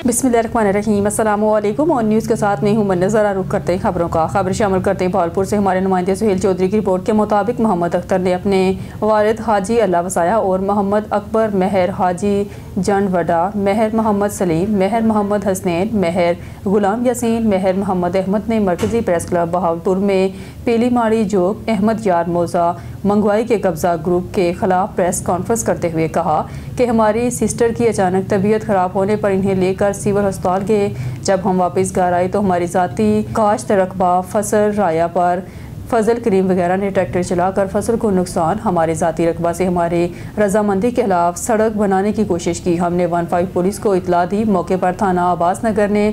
बिस्मिल्लाहिर्रहमानिर्रहीम। अस्सलामुअलैकुम। और न्यूज़ के साथ मैं हूं मुन्नज़र। रुख करते हैं खबरों का। खबर शामिल करते हैं भावलपुर से हमारे नुमाइंदे सुहेल चौधरी की रिपोर्ट के मुताबिक मोहम्मद अख्तर ने अपने वालिद हाजी अल्लाह वसाया और मोहम्मद अकबर, मेहर हाजी जंडवडा, मेहर मोहम्मद सलीम, मेहर मोहम्मद हसनैन, मेहर गुलाम यासीन, मेहर मोहम्मद अहमद ने मरकज़ी प्रेस क्लब बहावलपुर में पीली माड़ी जोग अहमद यार मौजा मंगवाई के कब्ज़ा ग्रुप के ख़िलाफ़ प्रेस कॉन्फ्रेंस करते हुए कहा कि हमारी सिस्टर की अचानक तबीयत ख़राब होने पर इन्हें लेकर सिविल अस्पताल गए। जब हम वापस घर आए तो हमारी ज़ाती काश्त रकबा फसल राया पर फजल करीम वगैरह ने ट्रैक्टर चलाकर फसल को नुकसान, हमारे ज़ाती रकबा से हमारे रजामंदी के खिलाफ सड़क बनाने की कोशिश की। हमने 15 पुलिस को इतला दी। मौके पर थाना अब्बास नगर ने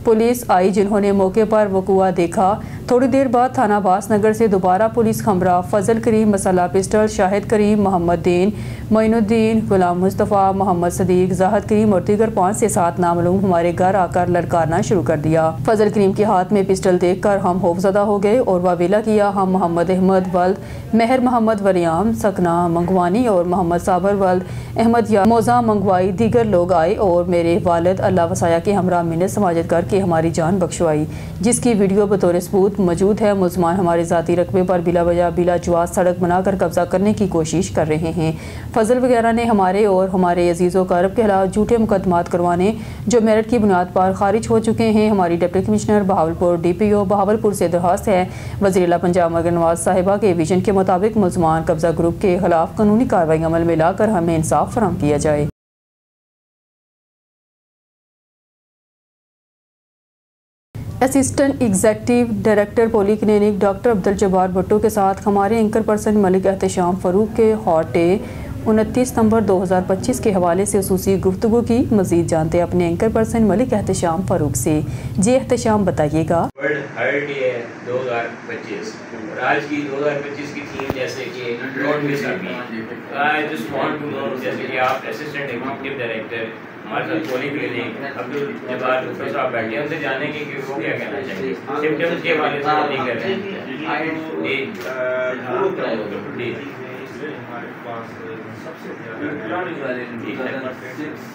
पुलिस आई जिन्होंने मौके पर वक़ुआ देखा। थोड़ी देर बाद थाना अब्बास नगर से दोबारा पुलिस खमरा फजल करीम, मसला पिस्टल, शाहिद करीम, मोहम्मद दीन, मोइनुद्दीन, गुलाम मुस्तफ़ा, मोहम्मद सदीक, जाहिद करीम और दीगर 5 से 7 नामालूम हमारे घर आकर ललकारना शुरू कर दिया। फजल करीम के हाथ में पिस्टल देखकर हम खौफज़दा हो गए और वावेला किया। हम मोहम्मद अहमद वल्द, मेहर मोहम्मद वरियाम सकना मंगवानी और मोहम्मद साबर वल्द अहमद या मौजा मंगवाई दीगर लोग आए और मेरे वालिद अल्लाह वसाया के हमरा मिन्नत समाजत करके हमारी जान बख्शवाई, जिसकी वीडियो बतौर सबूत मौजूद है। मुल्ज़मान हमारे ज़ाती रकबे पर बिला वजह बिला जवाज़ सड़क बनाकर कब्जा करने की कोशिश कर रहे हैं। फजल वगैरह ने हमारे और हमारे अजीज़ों का अरब के खिलाफ झूठे मुकदमात करवाने जो मेरिट की बुनियाद पर खारिज हो चुके हैं। हमारी deputy commissioner Bahawalpur DPO Bahawalpur से दरख्वास्त है वज़ीर पंजाब मरियम नवाज साहिबा के विजन के मुताबिक मुल्ज़मान कब्जा ग्रुप के खिलाफ कानूनी कार्रवाई अमल में लाकर हमें इंसाफ फराहम किया जाए। Assistant executive director poly clinic doctor Abdul Jabbar Bhutto के साथ हमारे एंकर पर्सन मलिक एहतशाम फ़ारूक के हॉटे 29 सितंबर 2025 के हवाले से खुसूसी गुफ्तगू की। मज़ीद जानते हैं अपने एंकर पर्सन मलिक एहतशाम फ़ारूक से। जी एहतशाम बताइएगा। वर्ल्ड हार्ट डे है 2025 और आज की 2025 की थीम जैसे कि don't miss a beat. I just want to know जैसे कि आप असिस्टेंट एग्जीक्यूटिव डायरेक्टर हमारे साथ पॉली क्लिनिक अब्दुल जब्बार भुट्टो साहब बैठे हैं, उनसे जानेंगे कि वो क्या कहना चाहिए सिम्टम्स के हवाले से बात कर रहे हैं। हमारे पास सबसे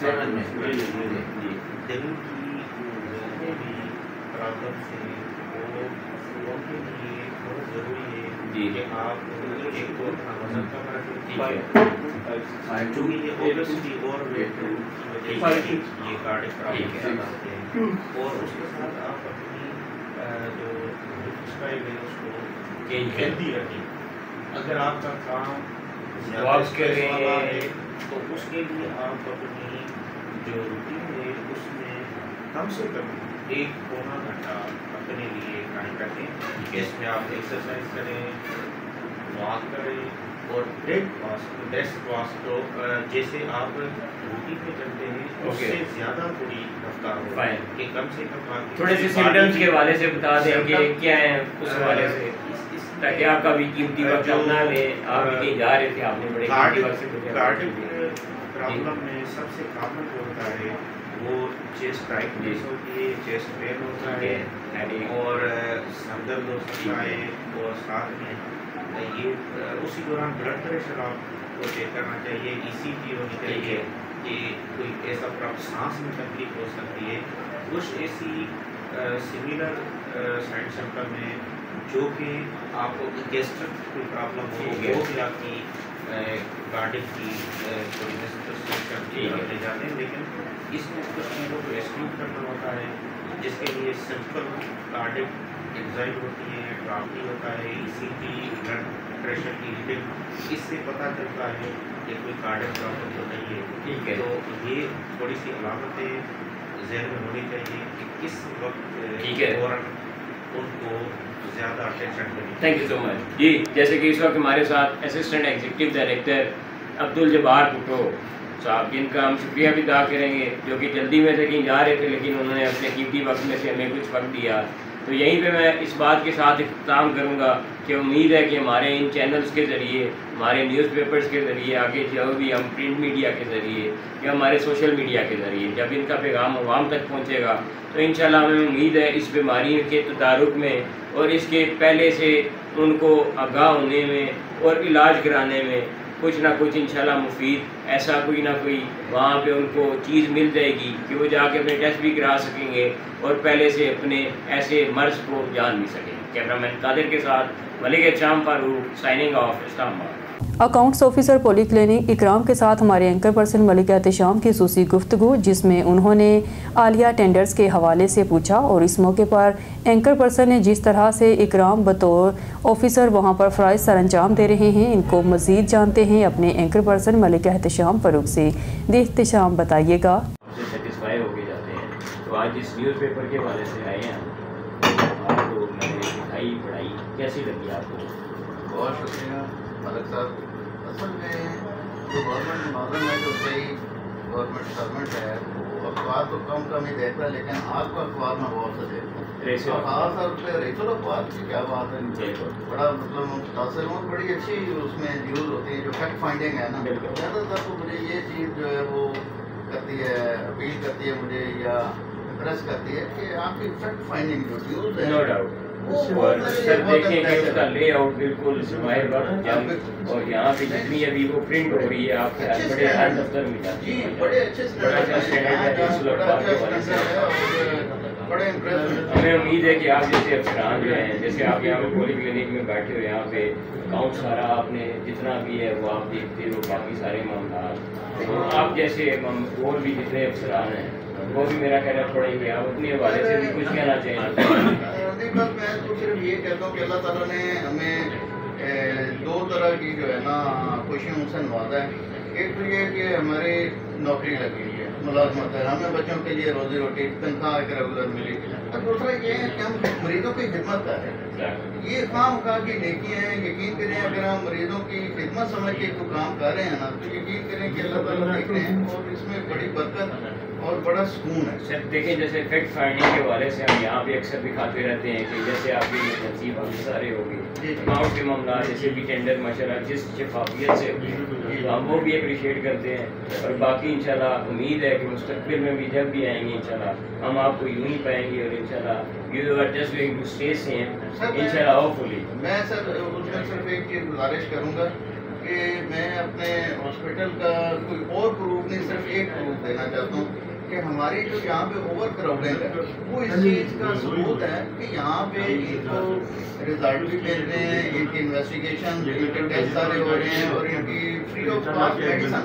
ज़्यादा दिल की प्रॉब्लम से वो के लिए बहुत ज़रूरी है कि आप एक तो अपना वजन कम रखें, क्योंकि ये ओबेसिटी और वेट की वजह से ये कार्डियक प्रॉब्लम ज़्यादा होते हैं। और उसके साथ आप अपनी जो लाइफस्टाइल है उसको हेल्दी रखें। अगर आपका काम जॉब्स के लिए है तो उसके लिए आप अपनी जो रूटीन है उसमें कम से कम 1-1.25 घंटा अपने लिए टाइम रखें। इसमें आप एक्सरसाइज करें, वॉक करें और ब्रेकफास्ट तो जैसे आप रूटीन में चलते हैं उससे ज़्यादा थोड़ी रफ्तार हो कि कम से कम आप थोड़े से सिम्टम्स के हवाले से बता दें कि क्या है उस हवाले से, ताकि आपका भी कीमती वक्त ना ले। आप भी कहीं जा रहे थे, आपने बड़े कीमती वक्त से कार्डियक प्रॉब्लम में सबसे कॉमन जो होता है वो चेस्ट टाइटनेस होती है, चेस्ट पेन होता है और सर दर्द हो सकता है। और साथ में ये उसी दौरान ब्लड प्रेशर आपको चेक करना चाहिए। ECG होनी चाहिए कि कोई ऐसा सांस में तकलीफ हो सकती है। कुछ ऐसी सिमिलर साइड सिम्टम है जो कि आपको गैस्ट्रिक कोई प्रॉब्लम हो वो भी आपकी कार्डियक की थोड़ी ले जाते हैं। लेकिन इसमें कुछ चीज़ों को एक्सक्लूड करना होता है जिसके लिए सिंपल कार्डियक एंजाइटी होती है, ड्राफ्टी होता है, ECG ब्लड प्रेशर की रीडिंग, इससे पता चलता है कि कोई कार्डियक प्रॉब्लम तो नहीं है। ठीक है, तो ये थोड़ी सी अलामतें ज़हन में होनी चाहिए कि किस वक्त फौरन उनको ज़्यादा अटेंशन करनी। थैंक यू सो मच जी। जैसे कि इस वक्त हमारे साथ assistant executive director Abdul Jabbar Bhutto साहब, जिनका हम शुक्रिया भी अदा करेंगे, जो कि जल्दी में से कहीं जा रहे थे लेकिन उन्होंने अपने कीमती वक्त में से हमें कुछ वक्त दिया। तो यहीं पे मैं इस बात के साथ इख्तिताम करूँगा कि उम्मीद है कि हमारे इन चैनल्स के ज़रिए, हमारे न्यूज़पेपर्स के ज़रिए, आगे जो भी हम प्रिंट मीडिया के ज़रिए या हमारे सोशल मीडिया के ज़रिए जब इनका पैगाम अवाम तक पहुँचेगा तो इंशाल्लाह हमें उम्मीद है इस बीमारी के तदारुक में और इसके पहले से उनको आगाह होने में और इलाज कराने में कुछ ना कुछ इंशाल्लाह मुफीद ऐसा कोई ना कोई वहाँ पे उनको चीज़ मिल जाएगी कि वो जाके अपने टेस्ट भी करा सकेंगे और पहले से अपने ऐसे मर्ज को जान भी सकेंगे। कैमरामैन कादिर के साथ मलिक शाम Farooq, signing off, Islamabad. Accounts officer poly clinic इकराम के साथ हमारे एंकर पर्सन मलिक एहतशाम की खसूसी गुफ्तगू, जिसमें उन्होंने आलिया टेंडर्स के हवाले से पूछा और इस मौके पर एंकर पर्सन ने जिस तरह से इकराम बतौर ऑफिसर वहां पर फ़राइज़ सर अंजाम दे रहे हैं, इनको मज़ीद जानते हैं अपने एंकर पर्सन मलिक एहतशाम फ़ारूक से। एहतशाम बताइएगा। सेटिस्फाई हो गए जाते हैं, तो आज इस न्यूज़पेपर के हवाले से आए हैं, आपको मैंने दिखाई पढ़ाई कैसी लगी आपको? बहुत शुक्रिया मलिक साहब। असल में जो गवर्नमेंट मुलाजम है, जो सही गवर्नमेंट सर्वेंट है, वो अखबार तो कम ही देखता है, लेकिन आपका अखबार में बहुत से देखता हूँ। और खास तौर पर रेचल अखबार की क्या बात है, बड़ा मतलब मुतासर हूँ, बड़ी अच्छी उसमें न्यूज़ होती है जो फैक्ट फाइंडिंग है ना। ज़्यादातर तो मुझे ये चीज़ जो है वो करती है, अपील करती है मुझे या प्रेस करती है कि आपकी फैक्ट फाइंडिंग जो न्यूज़ है, नो डाउट, और सर देखें कि उसका लेआउट बिल्कुल स्माइल और यहाँ पे जितनी अभी वो प्रिंट हो रही है आपके बड़े हर दफ्तर में जाती है, बड़े अच्छे हमें उम्मीद है कि आप जैसे अफसरान जो हैं, जैसे आप यहाँ पे पॉली क्लिनिक में बैठे हो, यहाँ पे अकाउंट सारा आपने जितना भी है वो आप देखते हो, बाकी सारे मामला, तो आप जैसे और भी जितने अफसरान हैं वो भी मेरा कहना पड़ेंगे, आप अपने हवाले से भी कुछ कहना चाहिए। बस मैं तो सिर्फ ये कहता हूँ कि अल्लाह ताला ने हमें दो तरह की जो है ना खुशियों से नवाजा है। एक तो ये कि हमारी नौकरी लगी हुई है, मुलाजमत है, हमें बच्चों के लिए रोजी रोटी तनख्वाह रेगुलर मिली, और दूसरा ये है कि हम मरीजों की खिदमत कर रहे हैं। ये काम खा की नेकी है, यकीन करें अगर हम मरीजों की खिदमत समझ के कोई काम कर रहे हैं ना, तो यकीन करें कि अल्लाह ताला देख रहे हैं और इसमें बड़ी बरकत और बड़ा सुकून है। सर देखें, जैसे फैक्ट फाइंडिंग के हवाले से हम यहाँ पे अक्सर दिखाते रहते हैं कि जैसे आपके नसीब सारे हो गए अकाउंट के मामला, जैसे भी टेंडर माशाल्लाह जिस शफाफियत से होगी तो हम वो भी अप्रिशिएट करते हैं। और बाकी इंशाल्लाह उम्मीद है कि मुस्तकबिल में भी जब भी आएंगे इंशाल्लाह हम आपको यूँ ही पाएंगे और इंशाल्लाह you are just going to stay same इंशाल्लाह होपफुली। मैं सर उसमें सिर्फ एक चीज़ गुजारिश करूँगा कि मैं अपने हॉस्पिटल का कोई और प्रूफ नहीं, सिर्फ एक प्रूफ देना चाहता हूँ कि हमारी जो यहाँ पे ओवर क्राउडिंग है वो इस चीज़ का सबूत है कि यहाँ पे इनको रिजल्ट भी मिल रहे हैं, इनकी इन्वेस्टिगेशन, इनके टेस्ट सारे हो रहे हैं और इनकी free of cost medicine.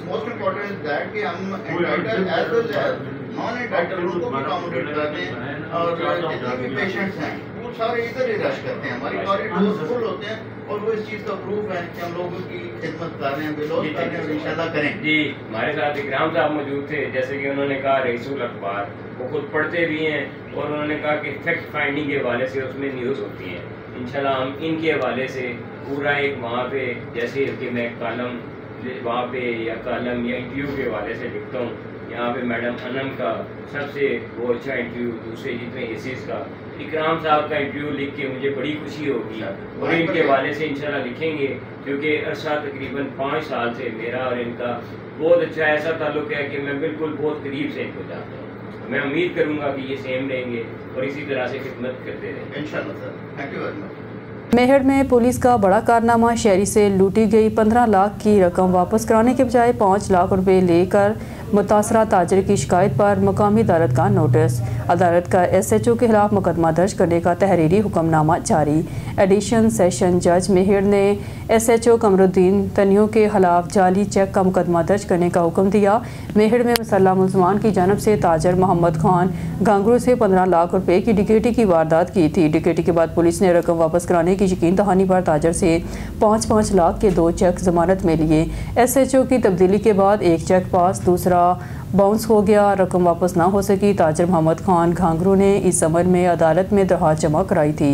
Most important is that कि हम entitle as well as non entitle उनको भी अकोमोडेट करते हैं, और जितने भी पेशेंट्स हैं वो सारे इधर ही रश करते हैं, हमारी कॉरिडोर फुल होते हैं, और वो इस चीज़ का प्रूफ है कि हम लोगों की खिदमत कर रहे हैं, बिलोज कर रहे हैं और इंशाल्लाह करें। जी, हमारे साथ इकराम साहब मौजूद थे, जैसे कि उन्होंने कहा रईसुल अखबार वो खुद पढ़ते भी हैं और उन्होंने कहा कि फैक्ट फाइंडिंग के हवाले से उसमें न्यूज़ होती है। इंशाल्लाह हम इनके हवाले से पूरा एक वहाँ पे जैसे कि मैं कॉलम वहाँ पे या कॉलम या इंटरव्यू के हवाले से लिखता हूँ, यहाँ पे मैडम अनम का सबसे वो अच्छा इंटरव्यू, दूसरे जितने केसेस का इकराम साहब का इंटरव्यू लिख के मुझे बड़ी खुशी होगी और इनके हवाले से इंशाल्लाह लिखेंगे, क्योंकि अरसा तकरीबन 5 साल से मेरा और इनका बहुत अच्छा ऐसा ताल्लुक़ है कि मैं बिल्कुल बहुत करीब से इनको जानता हूँ। मैं उम्मीद करूँगा कि ये सेम रहेंगे और इसी तरह से खिदमत करते रहेंगे इंशाल्लाह sir. Thank you very much. Mehar में पुलिस का बड़ा कारनामा, शहरी से लूटी गई 15 लाख की रकम वापस कराने के बजाय 5 लाख रुपए लेकर मुतासरा ताजर की शिकायत पर मकामी अदालत का नोटिस। अदालत का SHO के खिलाफ मुकदमा दर्ज करने का तहरीरी हुक्मनामा जारी। एडिशन सेशन जज मेहर ने SHO कमरुद्दीन तनियों के खिलाफ जाली चेक का मुकदमा दर्ज करने का हुक्म दिया। मेहर में मुसल्लह मुलजमान की जानब से ताजर मोहम्मद खान गांगरू से 15 लाख रुपए की डिकेटी की वारदात की थी। डिकेटी के बाद पुलिस ने रकम वापस कराने की यकीन दहानी पर ताजर से 5-5 लाख के 2 चेक जमानत में लिए। SHO की तब्दीली के बाद एक चेक पास, दूसरा बाउंस हो गया, रकम वापस ना हो सकी। ताजर मोहम्मद खान घांगरू ने इस अमल में अदालत में दरख्वास्त जमा कराई थी।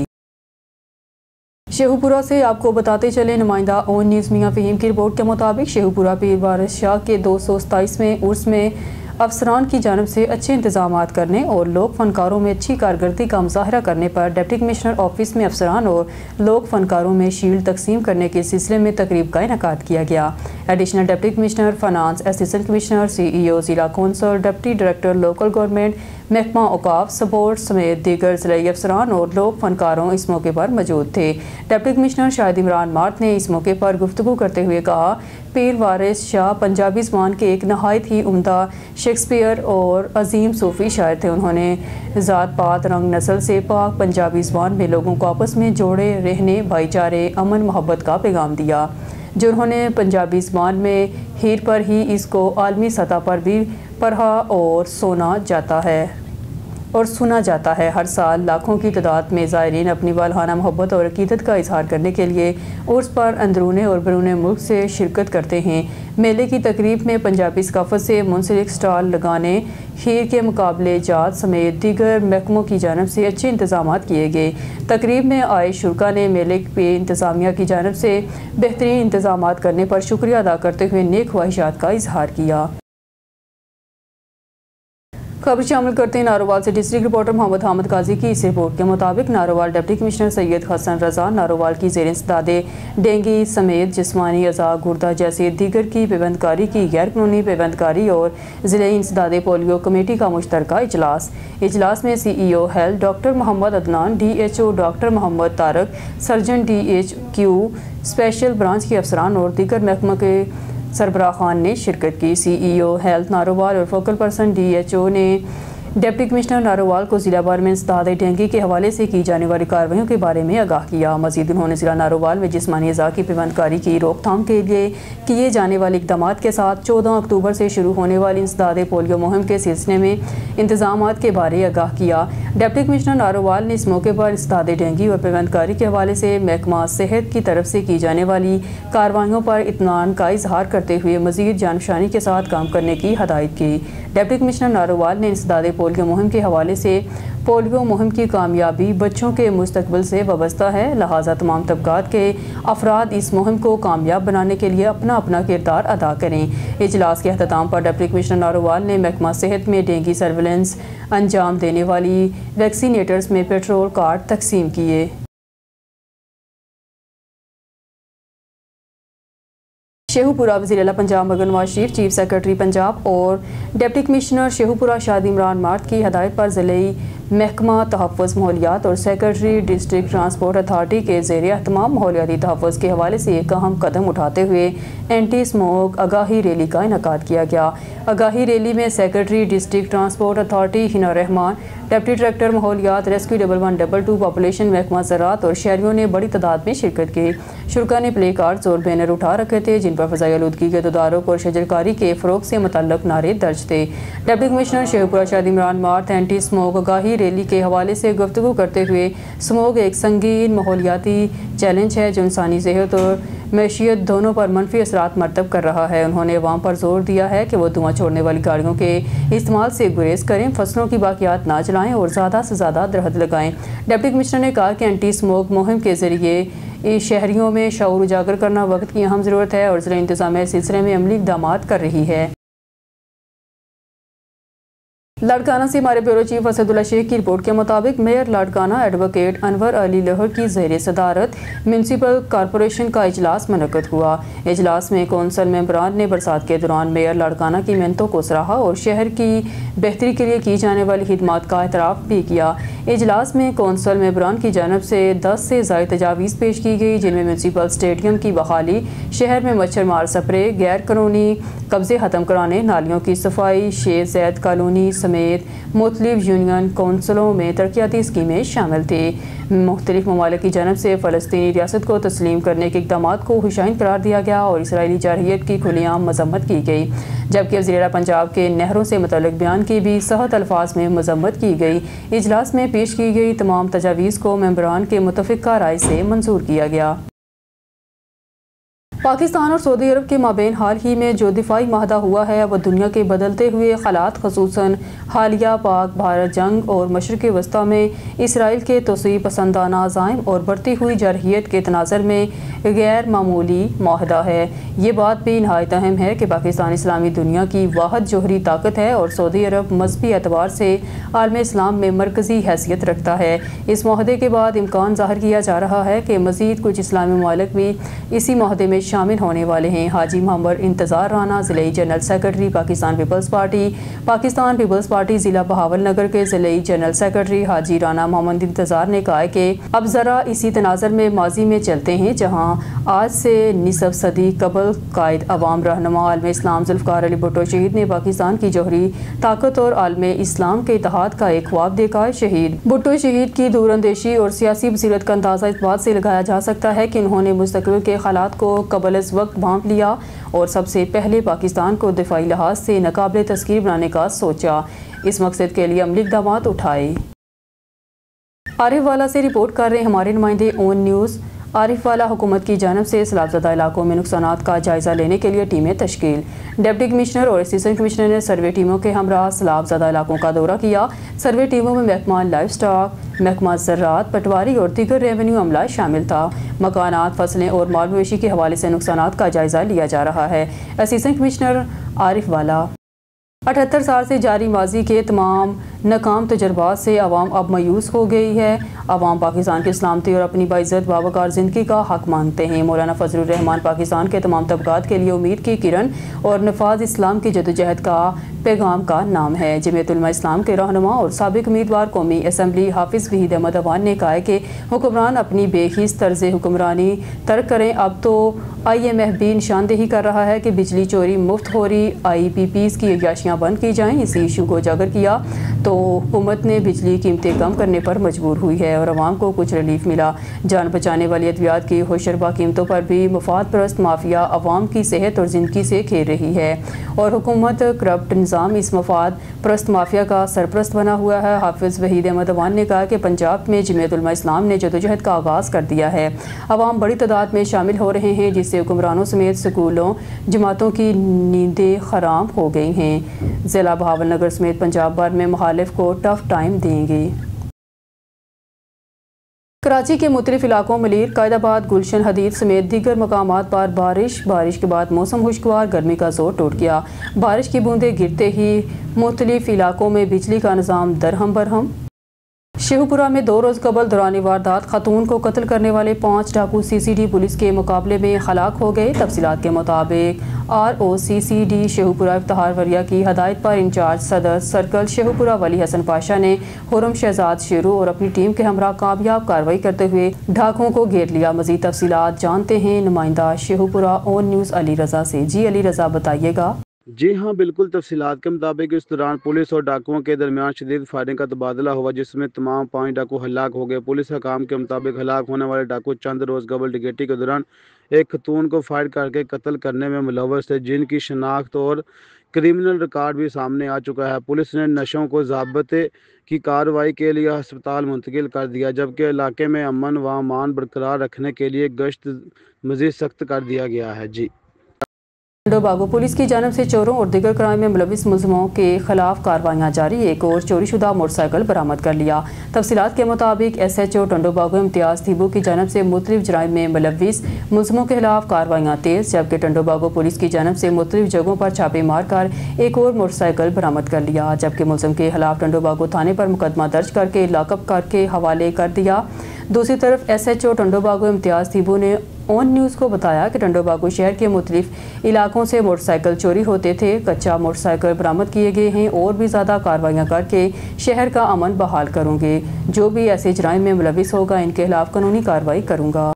शेखुपुरा से आपको बताते चले, नुमाइंदा ऑन न्यूज़ मियां फ़हीम की रिपोर्ट के मुताबिक शेखुपुरा पीर वारिस शाह के 227वें उर्स में अफसरान की जानब से अच्छे इंतजामात करने और लोक फनकारों में अच्छी कारकर्दगी का मुजाहरा करने पर डिप्टी कमिश्नर ऑफिस में अफसरान और लोक फनकारों में शील्ड तकसीम करने के सिलसिले में तकरीब का इनेकाद किया गया। Additional deputy commissioner finance, assistant commissioner, CEO, ज़िला council, deputy director local government, محکمہ اوقاف سپورٹ سمیت دیگر ضلعی افسران اور لوک فنکاروں اس موقع پر موجود تھے۔ ڈپٹی کمشنر شاہد عمران مارت نے اس موقع پر گفتگو کرتے ہوئے کہا، پیر وارث شاہ پنجابی زبان کے ایک نہایت ہی عمدہ شیکسپیئر اور عظیم صوفی شاعر تھے۔ انہوں نے ذات پات رنگ نسل سے پاک پنجابی زبان میں لوگوں کو آپس میں جوڑے رہنے، بھائی چارے، امن محبت کا پیغام دیا، جو انہوں نے پنجابی زبان میں ہیر پر ہی اس کو عالمی سطح پر بھی پڑھا اور سنا جاتا ہے۔ ہر سال لاکھوں کی تعداد میں زائرین اپنی والہانہ محبت اور عقیدت کا اظہار کرنے کے لیے عرس پر اندرون اور بیرون ملک سے شرکت کرتے ہیں۔ میلے کی تقریب میں پنجابی ثقافت سے منسلک سٹال لگانے، ہیر کے مقابلے جات سمیت دیگر محکموں کی جانب سے اچھے انتظامات کیے گئے۔ تقریب میں آئے شرکاء نے میلے پہ انتظامیہ کی جانب سے بہترین انتظامات کرنے پر شکریہ ادا کرتے ہوئے نیک خواہشات کا اظہار کیا۔ خبر شامل کرتے ہیں ناروال سے ڈسٹرکٹ رپورٹر محمد حامد قاضی کی اس رپورٹ کے مطابق ناروال ڈپٹی کمشنر سید حسن رضا ناروال کی زیر انسداد ڈینگی سمیت جسمانی اعضاء گردہ جیسے دیگر کی پیوند کاری کی غیر قانونی پیوند کاری اور ضلعی انسداد پولیو کمیٹی کا مشترکہ اجلاس میں C E O health doctor Muhammad Adnan, D H O doctor Muhammad Tariq, surgeon D H Q special branch کے افسران اور دیگر محکمہ کے سربراہان نے شرکت کی۔ سی ای او ہیلتھ ناروال اور focal person D H O نے ڈپٹی کمشنر ناروال کو ضلع بھر میں انسداد ڈینگی کے حوالے سے کی جانے والی کارروائیوں کے بارے میں آگاہ کیا۔ مزید انہوں نے ضلع ناروال میں جسمانی اعضاء کی پیوند کاری کی روک تھام کے لیے کیے جانے والے اقدامات کے ساتھ 14 اکتوبر سے شروع ہونے والی انسداد پولیو مہم کے سلسلے میں انتظامات کے بارے آگاہ کیا۔ ڈپٹی کمشنر ناروال نے اس موقع پر انسداد ڈینگی اور پیوند کاری کے حوالے سے محکمہ صحت کی طرف سے کی جانے والی کارروائیوں پر اطمینان کا اظہار کرتے ہوئے مزید جانفشانی کے ساتھ کام کرنے کی ہدایت کی۔ ڈپٹی کمشنر ناروال نے انسداد پولیو مہم کے حوالے سے پولیو مہم کی کامیابی بچوں کے مستقبل سے وابستہ ہے، لہٰذا تمام طبقات کے افراد اس مہم کو کامیاب بنانے کے لیے اپنا اپنا کردار ادا کریں۔ اجلاس کے اختتام پر ڈپٹی کمشنر ناروال نے محکمہ صحت میں ڈینگی سرویلنس انجام دینے والی ویکسینیٹرز میں پیٹرول کارڈ تقسیم کیے۔ شیخو پورہ وزیر اعلیٰ پنجاب مگر نواز شریف، چیف سیکرٹری پنجاب اور ڈپٹی کمشنر شیخو پورہ شاہد عمران مارت کی ہدایت پر ضلعی محکمہ تحفظ ماحولیات اور سیکرٹری ڈسٹرکٹ ٹرانسپورٹ اتھارٹی کے زیر اہتمام ماحولیاتی تحفظ کے حوالے سے ایک اہم قدم اٹھاتے ہوئے اینٹی اسموگ آگاہی ریلی کا انعقاد کیا گیا۔ آگاہی ریلی میں سیکرٹری ڈسٹرکٹ ٹرانسپورٹ اتھارٹی ہنا رحمان، ڈپٹی ڈائریکٹر ماحولیات ریسکیو 1122 پاپولیشن محکمہ زراعت اور شہریوں نے بڑی تعداد میں شرکت کی۔ شرکاء نے پلے کارڈز اور بینر اٹھا رکھے تھے جن پر فضائی آلودگی کے تدارک اور شجرکاری کے فروغ سے متعلق نعرے درج تھے۔ ڈپٹی کمشنر شیخو پورہ شاہد عمران مارت اینٹی اسموگ آگاہی ریلی کے حوالے سے گفتگو کرتے ہوئے اسموگ ایک سنگین ماحولیاتی چیلنج ہے جو انسانی صحت اور معیشت دونوں پر منفی اثرات مرتب کر رہا ہے۔ انہوں نے عوام پر زور دیا ہے کہ وہ دھواں چھوڑنے والی گاڑیوں کے استعمال سے گریز کریں، فصلوں کی باقیات نہ جلائیں اور زیادہ سے زیادہ درخت لگائیں۔ ڈپٹی کمشنر نے کہا کہ اینٹی اسموگ مہم کے ذریعے شہریوں میں شعور اجاگر کرنا وقت کی اہم ضرورت ہے اور ضلع انتظامیہ اس سلسلے میں عملی اقدامات کر رہی ہے۔ لاڑکانہ سے ہمارے بیورو چیف اسد اللہ شیخ کی رپورٹ کے مطابق میئر لاڑکانہ ایڈوکیٹ انور علی لہر کی زیر صدارت میونسپل کارپوریشن کا اجلاس منعقد ہوا۔ اجلاس میں کونسل ممبران نے برسات کے دوران میئر لاڑکانہ کی محنتوں کو سراہا اور شہر کی بہتری کے لیے کی جانے والی خدمات کا اعتراف بھی کیا۔ اجلاس میں کونسل ممبران کی جانب سے 10 سے زائد تجاویز پیش کی گئی جن میں میونسپل اسٹیڈیم کی بحالی، شہر میں مچھر مار سپرے، غیر قانونی قبضے ختم کرانے، نالیوں کی صفائی، شیخ زید کالونی سمیت مختلف یونین کونسلوں میں ترقیاتی اسکیمیں شامل تھیں۔ مختلف ممالک کی جانب سے فلسطینی ریاست کو تسلیم کرنے کے اقدامات کو خوشائند قرار دیا گیا اور اسرائیلی جارحیت کی کھلی عام مذمت کی گئی، جبکہ وزیر اعلیٰ پنجاب کے نہروں سے متعلق بیان کی بھی سخت الفاظ میں مذمت کی گئی۔ اجلاس میں پیش کی گئی تمام تجاویز کو ممبران کے متفقہ رائے سے منظور کیا گیا۔ پاکستان اور سعودی عرب کے مابین حال ہی میں جو دفاعی معاہدہ ہوا ہے وہ دنیا کے بدلتے ہوئے حالات خصوصاً حالیہ پاک بھارت جنگ اور مشرق وسطیٰ میں اسرائیل کے توسیع پسندانہ عزائم اور بڑھتی ہوئی جارحیت کے تناظر میں غیر معمولی معاہدہ ہے۔ یہ بات بھی نہایت اہم ہے کہ پاکستان اسلامی دنیا کی واحد جوہری طاقت ہے اور سعودی عرب مذہبی اعتبار سے عالم اسلام میں مرکزی حیثیت رکھتا ہے۔ اس معاہدے کے بعد امکان ظاہر کیا جا رہا ہے کہ مزید کچھ اسلامی ممالک بھی اسی معاہدے میں شامل ہونے والے ہیں حاجی محمد انتظار رانا ضلعی جنرل سیکرٹری پاکستان پیپلز پارٹی ضلع بہاول نگر کے ضلعی جنرل سیکرٹری حاجی رانا محمد انتظار نے کہا کہ اب ذرا اسی تناظر میں ماضی میں چلتے ہیں جہاں آج سے نصف صدی قبل قائد عوام رہنما عالم اسلام ذوالفقار علی بھٹو شہید نے پاکستان کی جوہری طاقت اور عالم اسلام کے اتحاد کا ایک خواب دیکھا ہے۔ شہید بھٹو شہید کی دور اندیشی اور سیاسی بصیرت کا اندازہ اس بات سے لگایا جا سکتا ہے کہ انہوں نے مستقبل کے حالات کو قبل از وقت بھانپ لیا اور سب سے پہلے پاکستان کو دفاعی لحاظ سے ناقابل تسخیر بنانے کا سوچا، اس مقصد کے لیے عملی اقدامات اٹھائے۔ عارف والا سے رپورٹ کر رہے ہمارے نمائندے اون نیوز۔ عارف والا حکومت کی جانب سے سیلاب زدہ علاقوں میں نقصانات کا جائزہ لینے کے لیے ٹیمیں تشکیل۔ ڈپٹی کمشنر اور اسسٹنٹ کمشنر نے سروے ٹیموں کے ہمراہ سیلاب زدہ علاقوں کا دورہ کیا۔ سروے ٹیموں میں محکمہ لائف سٹاک، محکمہ زراعت، پٹواری اور دیگر ریونیو عملہ شامل تھا۔ مکانات، فصلیں اور مال مویشی کے حوالے سے نقصانات کا جائزہ لیا جا رہا ہے۔ اسسٹنٹ کمشنر عارف والا 78 سال سے جاری ماضی کے تمام ناکام تجربات سے عوام اب مایوس ہو گئی ہے۔ عوام پاکستان کی سلامتی اور اپنی باعزت باوقار زندگی کا حق مانگتے ہیں۔ مولانا فضل الرحمان پاکستان کے تمام طبقات کے لیے امید کی کرن اور نفاذ اسلام کی جدوجہد کا پیغام کا نام ہے۔ جمعیت علماء اسلام کے رہنما اور سابق امیدوار قومی اسمبلی حافظ وحید احمد عوان نے کہا ہے کہ حکمران اپنی بے حس طرز حکمرانی ترک کریں۔ اب تو IMF بھی نشاندہی کر رہا ہے کہ بجلی چوری مفت ہو رہی IPPs کی عیاشیاں بند کی جائیں۔ اسی ایشو کو اجاگر کیا تو حکومت نے بجلی قیمتیں کم کرنے پر مجبور ہوئی ہے اور عوام کو کچھ ریلیف ملا۔ جان بچانے والی ادویات کی ہوشربا قیمتوں پر بھی مفاد پرست مافیا عوام کی صحت اور زندگی سے کھیل رہی ہے اور حکومت کرپٹ نظام اس مفاد پرست مافیا کا سرپرست بنا ہوا ہے۔ حافظ وحید احمد عوان نے کہا کہ پنجاب میں جمعیت علماء اسلام نے جدوجہد کا آغاز کر دیا ہے۔ عوام بڑی تعداد میں شامل ہو رہے ہیں جس سے حکمرانوں سمیت سکولوں جماعتوں کی نیندیں حرام ہو گئی ہیں۔ ضلع بہاول نگر سمیت پنجاب بھر میں مخالف کو ٹف ٹائم دیں گے۔ کراچی کے مختلف علاقوں ملیر، قائد آباد، گلشن حدید سمیت دیگر مقامات پر بارش کے بعد موسم خوشگوار، گرمی کا زور ٹوٹ گیا۔ بارش کی بوندیں گرتے ہی مختلف علاقوں میں بجلی کا نظام درہم برہم۔ شیخوپورہ میں 2 روز قبل دوران واردات خاتون کو قتل کرنے والے 5 ڈاکو CCD پولیس کے مقابلے میں ہلاک ہو گئے۔ تفصیلات کے مطابق ROCCD شیخوپورہ افتخار وریہ کی ہدایت پر انچارج صدر سرکل شیخوپورہ ولی حسن پاشا نے خرم شہزاد شیرو اور اپنی ٹیم کے ہمراہ کامیاب کارروائی کرتے ہوئے ڈاکوؤں کو گھیر لیا۔ مزید تفصیلات جانتے ہیں نمائندہ شیخوپورہ اون نیوز علی رضا سے۔ جی علی رضا بتائیے گا۔ جی ہاں بالکل، تفصیلات کے مطابق اس دوران پولیس اور ڈاکوؤں کے درمیان شدید فائرنگ کا تبادلہ ہوا جس میں تمام 5 ڈاکو ہلاک ہو گئے۔ پولیس حکام کے مطابق ہلاک ہونے والے ڈاکو چند روز قبل ڈکیتی کے دوران ایک خاتون کو فائر کر کے قتل کرنے میں ملوث تھے جن کی شناخت اور کریمنل ریکارڈ بھی سامنے آ چکا ہے۔ پولیس نے نشوں کو ضابطے کی کارروائی کے لیے ہسپتال منتقل کر دیا جبکہ علاقے میں امن و امان برقرار رکھنے کے لیے گشت مزید سخت کر دیا گیا ہے۔ جی ٹنڈو باغو پولیس کی جانب سے چوروں اور دیگر کرائم میں ملوث ملزموں کے خلاف کارروائیاں جاری، ایک اور چوری شدہ موٹر سائیکل برآمد کر لیا۔ تفصیلات کے مطابق SHO ٹنڈو باغو امتیاز تھیبو کی جانب سے مختلف جرائم میں ملوث ملزموں کے خلاف کارروائیاں تیز، جبکہ ٹنڈو باغو پولیس کی جانب سے مختلف جگہوں پر چھاپے مار کر ایک اور موٹر سائیکل برآمد کر لیا، جبکہ ملزم کے خلاف ٹنڈو باغو تھانے پر مقدمہ درج کر کے لاک اپ کر کے حوالے کر دیا۔ دوسری طرف SHO ٹنڈو باغو امتیاز تھیبو نے اون نیوز کو بتایا کہ ٹنڈو باغو شہر کے مختلف علاقوں سے موٹر سائیکل چوری ہوتے تھے، کچا موٹر سائیکل برآمد کیے گئے ہیں اور بھی زیادہ کارروائیاں کر کے شہر کا امن بحال کروں گے۔ جو بھی ایسے جرائم میں ملوث ہوگا ان کے خلاف قانونی کارروائی کروں گا۔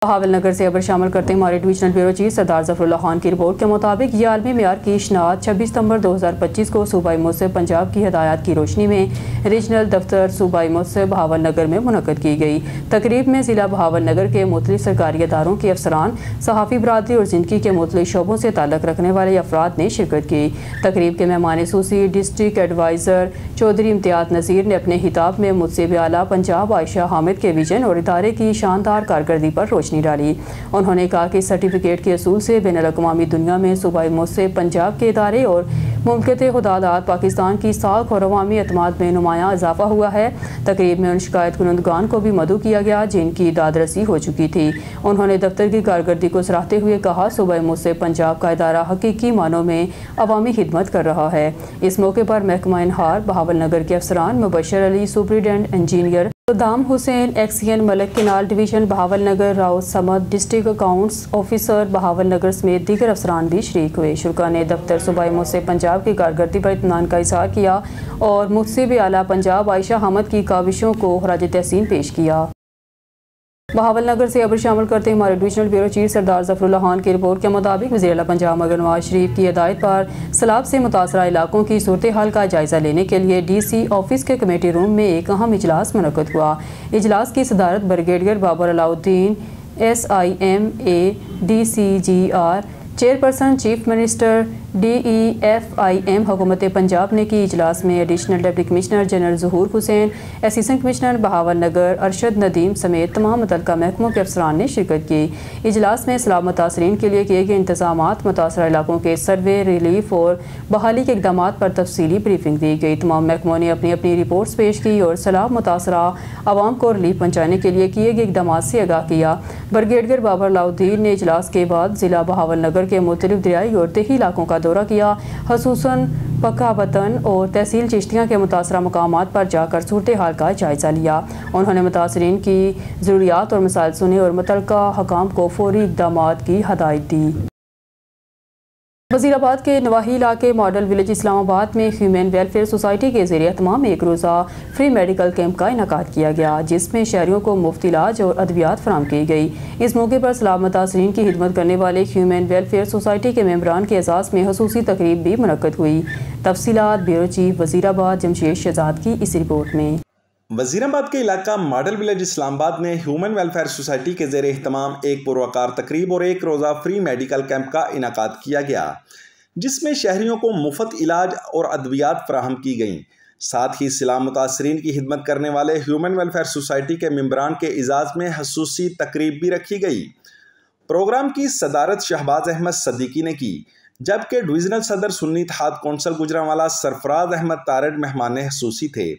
بہاول نگر سے خبر شامل کرتے ہیں ہمارے ڈویژنل بیورو چیف سردار ظفر اللہ خان کی رپورٹ کے مطابق یہ عالمی معیار کی شناخت 26 ستمبر 2025 کو صوبائی مصب پنجاب کی ہدایات کی روشنی میں ریجنل دفتر صوبائی مصب بہاول نگر میں منعقد کی گئی۔ تقریب میں ضلع بہاول نگر کے مختلف سرکاری اداروں کے افسران، صحافی برادری اور زندگی کے مختلف شعبوں سے تعلق رکھنے والے افراد نے شرکت کی۔ تقریب کے مہمان خصوصی ڈسٹرکٹ ایڈوائزر چودھری امتیاز نذیر نے اپنے خطاب میں مصب اعلیٰ پنجاب عائشہ حامد کے ویژن اور ادارے کی شاندار کارکردگی پر روشنی ڈالی۔ انہوں نے کہا کہ سرٹیفکیٹ کے اصول سے بین الاقوامی دنیا میں صوبائی مصب پنجاب کے ادارے اور مملکت خداداد پاکستان کی ساکھ اور عوامی اعتماد میں نمایاں اضافہ ہوا ہے۔ تقریب میں ان شکایت کنندگان کو بھی مدعو کیا گیا جن کی داد رسی ہو چکی تھی۔ انہوں نے دفتر کی کارکردگی کو سراہتے ہوئے کہا صوبائی مصب پنجاب کا ادارہ حقیقی معنوں میں عوامی خدمت کر رہا ہے۔ اس موقع پر محکمہ انہار بہاول نگر کے افسران، Mubashir Ali superintendent engineer Saddam Hussain XEN Malak canal division Bahawalnagar Rao Samad district accounts officer Bahawalnagar समेत दीगर अफसरान भी शरीक हुए। शुरा ने दफ्तर सूबाई मुफ्ती पंजाब की कारकर्दगी पर इत्मीनान का इजहार किया और मुफ्ती आला पंजाब आयशा हमद की काविशों को खराज तहसीन पेश किया। बहावल नगर से खबर शामिल करते हमारे डिविजनल ब्यूरो चीफ सरदार जफरुल्लाह खान की रिपोर्ट के मुताबिक वज़ीर आला पंजाब मगर नवाज शरीफ की हिदायत पर सैलाब से मुतासरा इलाकों की सूरत हाल का जायज़ा लेने के लिए DC ऑफिस के कमेटी रूम में एक अहम इजलास मुनक़्क़द हुआ। इजलास की सदारत brigadier Babar Alauddin SIMA DCGR chairperson chief minister DEFIM हुकूमत पंजाब ने की। इजलास में additional deputy commissioner general Zahoor Hussain, assistant commissioner Bahawalnagar Arshad Nadeem समेत तमाम मुतल्लिका महकमों के अफसरान ने शिरकत की। इजलास में सैलाब मुतासरीन के लिए किए गए इंतजामात, मुतासरा इलाकों के सर्वे, रिलीफ और बहाली के इक़दाम पर तफसीली ब्रीफिंग दी गई। तमाम महकमों ने अपनी अपनी रिपोर्ट्स पेश की और सैलाब मुतासरा आवाम को रिलीफ पहुँचाने के लिए किए गए इक़दाम से आगाह किया। ब्रिगेडियर बाबर अलाउद्दीन ने इजलास के बाद ज़िला बहावल नगर के मुख्तलिफ दरियाई और देही इलाकों का दौरा किया, खसूसन पक्का वतन और तहसील चिश्तियाँ के मुतासरा मकामात पर जाकर सूरत हाल का जायज़ा लिया। उन्होंने मुतासरीन की ज़रूरियात और मसाइल सुने और मुतल्लिका हकाम को फौरी इक़दामात की हदायत दी। वज़ीराबाद के नवाही इलाके मॉडल विलेज इस्लामाबाद में ह्यूमन वेलफेयर सोसाइटी के ज़रिए तमाम एक रोज़ा फ्री मेडिकल कैंप का इनेकाद किया गया, जिसमें शहरियों को मुफ्त इलाज और अद्वियात फराहम की गई। इस मौके पर सैलाब मुतासरीन की खिदमत करने वाले ह्यूमन वेलफेयर सोसाइटी के मेंबरान के एजाज़ में खसूसी तकरीब भी मुनक़्क़द हुई। तफसीलात ब्यूरो चीफ वज़ीराबाद जमशेद शहजाद की इस रिपोर्ट में। वज़ीराबाद के इलाका मॉडल विलेज इस्लामाबाद में ह्यूमन वेलफेयर सोसाइटी के ज़ेरे एहतमाम एक पुरवकार तकरीब और एक रोज़ा फ्री मेडिकल कैंप का इनेकाद किया गया, जिसमें शहरियों को मुफ्त इलाज और अद्वियात फराहम की गईं। साथ ही सैलाब मुतासरीन की खिदमत करने वाले ह्यूमन वेलफेयर सोसाइटी के मेंबरान के एजाज़ में खसूसी तकरीब भी रखी गई। प्रोग्राम की सदारत शहबाज अहमद सदीकी ने की, जबकि डिविजनल सदर सुन्नी इत्तेहाद कौंसल गुजरांवाला सरफराज अहमद तारड़ मेहमान खसूसी थे।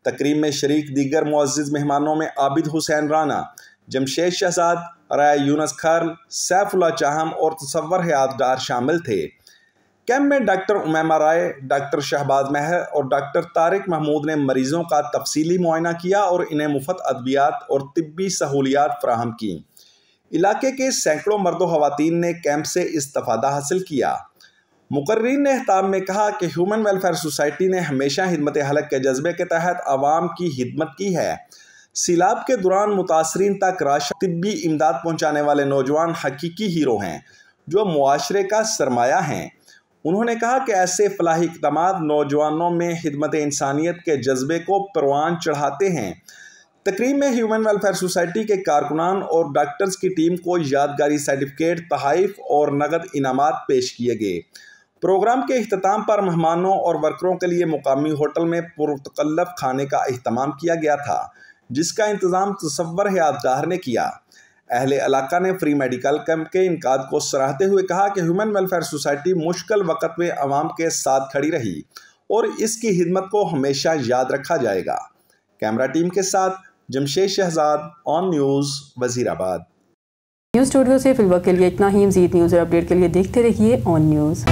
तकरीब में शरीक दीगर मुअज़्ज़िज़ मेहमानों में आबिद हुसैन राना, जमशेद शहजाद, राय यूनस खर्ल, सैफुल्लाह चाहम और तसव्वुर हयात डार शामिल थे। कैंप में डॉक्टर उमैमा राय, डॉक्टर शहबाज महर और डॉक्टर तारिक महमूद ने मरीजों का तफसीली मुआयना किया और इन्हें मुफ्त अद्वियात और तिब्बी सहूलियात फराहम की। इलाके के सैकड़ों मर्दों खवातीन ने कैंप से इस्तिफादा हासिल किया। मुकर्रीन ने खिताब में कहा कि ह्यूमन वेलफेयर सोसाइटी ने हमेशा खिदमत हलक के जज्बे के तहत आवाम की खिदमत की है। सैलाब के दौरान मुतासरीन तक राशन तिब्बी इमदाद पहुँचाने वाले नौजवान हकीकी हीरो हैं, जो मुआशरे का सरमाया हैं। उन्होंने कहा कि ऐसे फलाही इक़दामात नौजवानों में खिदमत इंसानियत के जज्बे को परवान चढ़ाते हैं। तकरीब में ह्यूमन वेलफेयर सोसाइटी के कारकुनान और डॉक्टर्स की टीम को यादगारी सर्टिफिकेट, तहाइफ और नगद इनामात पेश किए गए। प्रोग्राम के इख्तिताम पर मेहमानों और वर्करों के लिए मुकामी होटल में पुरतकल्लफ खाने का अहतमाम किया गया था, जिसका इंतज़ाम तसव्वुर हयात डार ने किया। अहले इलाका ने फ्री मेडिकल कैंप के इनकाद को सराहते हुए कहा कि ह्यूमन वेलफेयर सोसाइटी मुश्किल वक़्त में आवाम के साथ खड़ी रही और इसकी खिदमत को हमेशा याद रखा जाएगा। कैमरा टीम के साथ Jamshed Shahzad, on news, Wazirabad. News studio से फिलहाल के लिए इतना ही। मज़ीद न्यूज़ और अपडेट के लिए देखते रहिए ऑन न्यूज़।